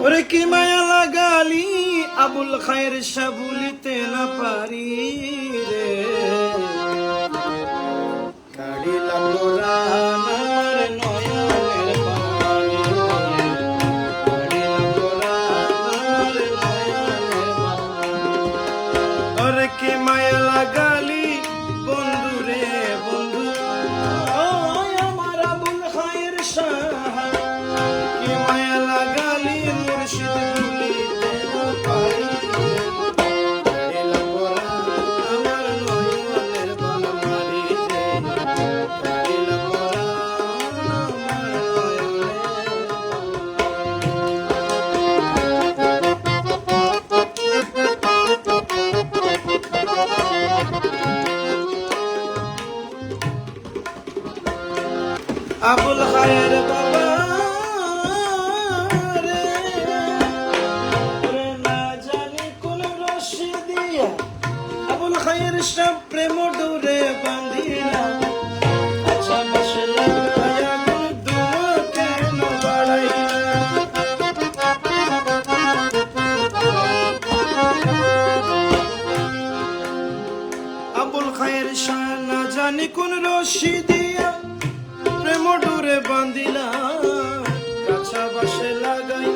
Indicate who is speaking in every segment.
Speaker 1: ওরে কি মায়া লাগালি আবুল খায়ের শাহ ভুলিতে না পারি রে কাড়িলা কোরআন আমার নয়নের পানি কাড়িলা কোরআন আমার নয়নের পানি ওরে কি মায়া লাগালি বন্ধু রে বন্ধু ও আমার আবুল খায়ের শাহ কি মায়া লাগালি মুর্শিদ ভুলিতে না পারি কাড়িলা কোরআন আমার নয়নের পানি রে কাড়িলা কোরআন আমার নয়নের আবুল খায়ের বাবা রে না জানি কোন রশি দিয়া আবুল খায়ের সব প্রেম ডোরে বাঁধিলা আচ্ছা বসে লাগায়া কোন দুয়া কেন বাড়াইলা আবুল খায়ের শাহ না জানি কোন রশি দিয়া প্রেম ডোরে বাঁধিলা কাছা বাসে লাগাই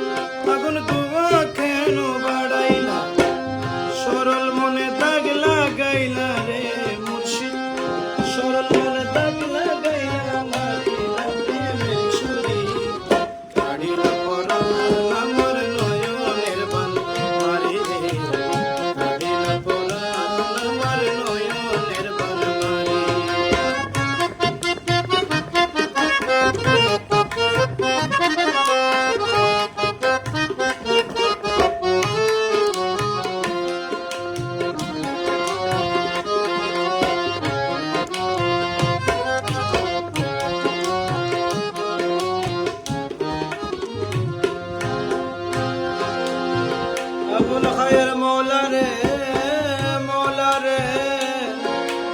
Speaker 1: আগুন দুয়া কেন বাড়াইলা সরল মনে দাগ লাগাইলা রে মুর্শিদ সরল মনে দাগ লাগাইলা মারিলা প্রেমের ছুরি কাড়িলা কোরআন আমার নয়নের বানি রে কাড়িলা কোরআন আমার নয়নের বানি আবুল খায়ের মৌলা রে মৌলা রে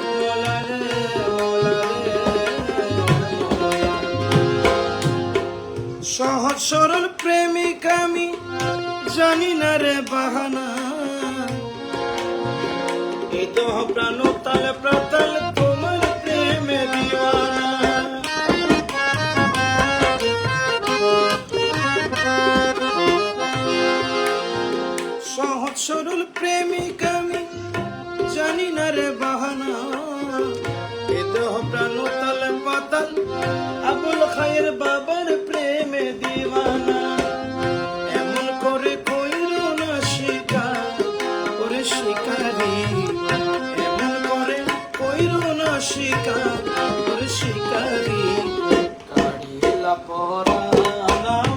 Speaker 1: মৌলা রে মৌলা রে সহজ সরল প্রেমিক আমি জানি না রে বাহানা এই তো প্রাণ তাল প্রতাল তোমার প্রেমে দিওয়ানা সহজ সরল প্রেমিক আমি জানি না রে বাহানা এ দেহ প্রাণ তাল পাতাল আবুল খায়ের বাবার প্রেমে দিওয়ানা এমন করে কইরো না শিকার ওরে শিকারি এমন করে কইরো না শিকার ওরে শিকারি কাড়িলা কোরআন